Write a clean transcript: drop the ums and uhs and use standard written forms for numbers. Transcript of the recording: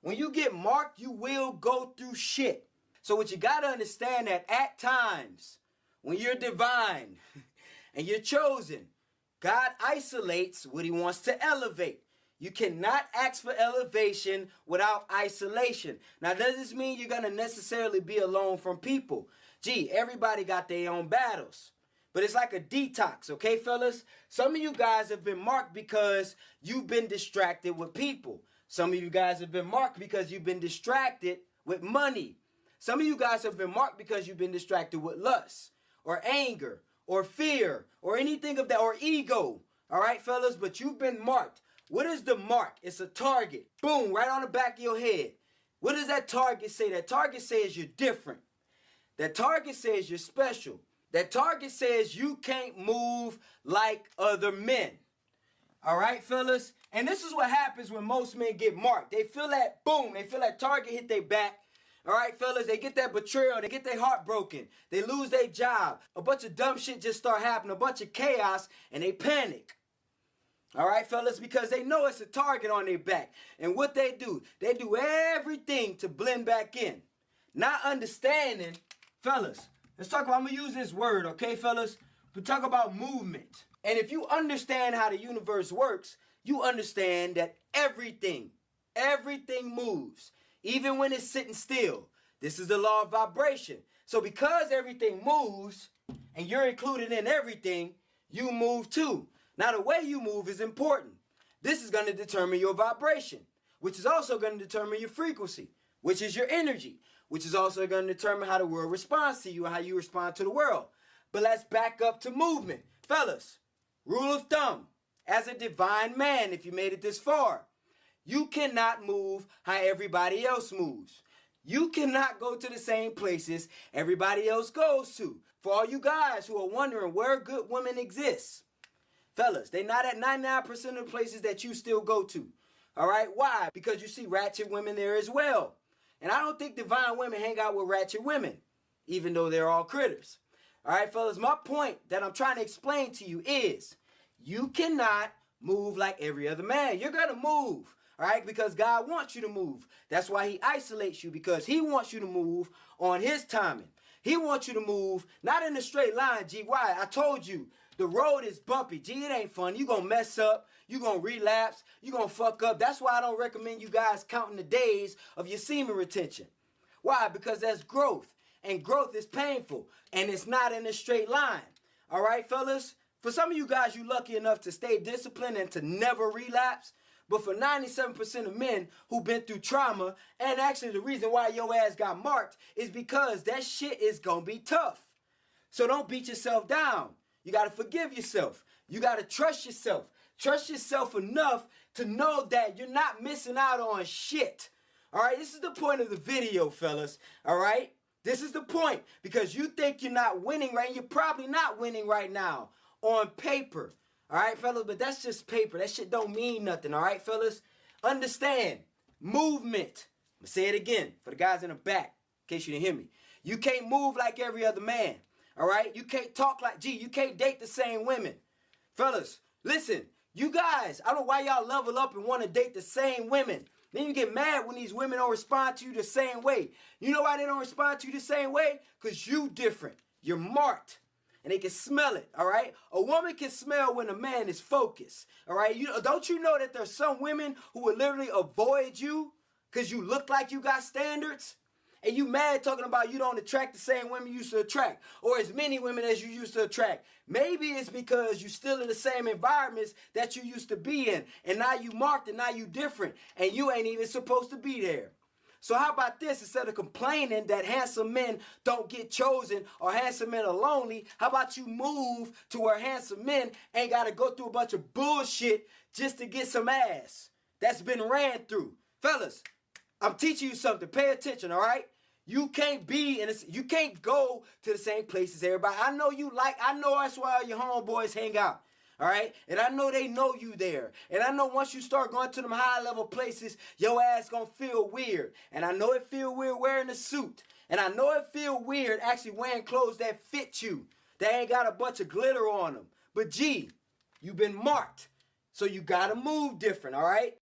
When you get marked, you will go through shit. So what you gotta understand that at times, when you're divine and you're chosen, God isolates what he wants to elevate. You cannot ask for elevation without isolation. Now, does this mean you're going to necessarily be alone from people? Gee, everybody got their own battles. But it's like a detox, okay, fellas? Some of you guys have been marked because you've been distracted with people. Some of you guys have been marked because you've been distracted with money. Some of you guys have been marked because you've been distracted with lust or anger or fear or anything of that, or ego. All right, fellas? But you've been marked. What is the mark? It's a target. Boom, right on the back of your head. What does that target say? That target says you're different. That target says you're special. That target says you can't move like other men. All right, fellas? And this is what happens when most men get marked. They feel that, boom, they feel that target hit their back. All right, fellas, they get that betrayal. They get their heart broken. They lose their job. A bunch of dumb shit just start happening. A bunch of chaos, and they panic. All right, fellas, because they know it's a target on their back. And what they do everything to blend back in. Not understanding, fellas, let's talk about, I'm going to use this word, okay, fellas? We talk about movement. And if you understand how the universe works, you understand that everything moves, even when it's sitting still. This is the law of vibration. So because everything moves, and you're included in everything, you move too. Now, the way you move is important. This is going to determine your vibration, which is also going to determine your frequency, which is your energy, which is also going to determine how the world responds to you and how you respond to the world. But let's back up to movement. Fellas, rule of thumb, as a divine man, if you made it this far, you cannot move how everybody else moves. You cannot go to the same places everybody else goes to. For all you guys who are wondering where good women exist, fellas, they're not at 99% of the places that you still go to. All right? Why? Because you see ratchet women there as well. And I don't think divine women hang out with ratchet women, even though they're all critters. All right, fellas, my point that I'm trying to explain to you is you cannot move like every other man. You're going to move, all right, because God wants you to move. That's why he isolates you, because he wants you to move on his timing. He wants you to move not in a straight line, G. Why? I told you. The road is bumpy. G, it ain't fun. You're going to mess up. You're going to relapse. You're going to fuck up. That's why I don't recommend you guys counting the days of your semen retention. Why? Because that's growth. And growth is painful. And it's not in a straight line. All right, fellas? For some of you guys, you're lucky enough to stay disciplined and to never relapse. But for 97% of men who've been through trauma, and actually the reason why your ass got marked is because that shit is going to be tough. So don't beat yourself down. You got to forgive yourself. You got to trust yourself. Trust yourself enough to know that you're not missing out on shit. All right, this is the point of the video, fellas. All right, this is the point, because you think you're not winning, right? You're probably not winning right now on paper. All right, fellas, but that's just paper. That shit don't mean nothing. All right, fellas, understand movement. I'm gonna say it again for the guys in the back, in case you didn't hear me. You can't move like every other man. All right? You can't talk like, G, you can't date the same women. Fellas, listen, you guys, I don't know why y'all level up and want to date the same women. Then you get mad when these women don't respond to you the same way. You know why they don't respond to you the same way? Because you different. You're marked. And they can smell it, all right? A woman can smell when a man is focused, all right? Don't you know that there's some women who will literally avoid you because you look like you got standards? And you mad talking about you don't attract the same women you used to attract, or as many women as you used to attract. Maybe it's because you're still in the same environments that you used to be in, and now you marked and now you different, and you ain't even supposed to be there. So how about this? Instead of complaining that handsome men don't get chosen or handsome men are lonely, how about you move to where handsome men ain't got to go through a bunch of bullshit just to get some ass that's been ran through? Fellas, I'm teaching you something. Pay attention, all right? You can't you can't go to the same places everybody. I know that's why all your homeboys hang out. All right? And I know they know you there. And I know once you start going to them high-level places, your ass gonna feel weird. And I know it feel weird wearing a suit. And I know it feel weird actually wearing clothes that fit you. They ain't got a bunch of glitter on them. But G, you've been marked. So you gotta move different, all right?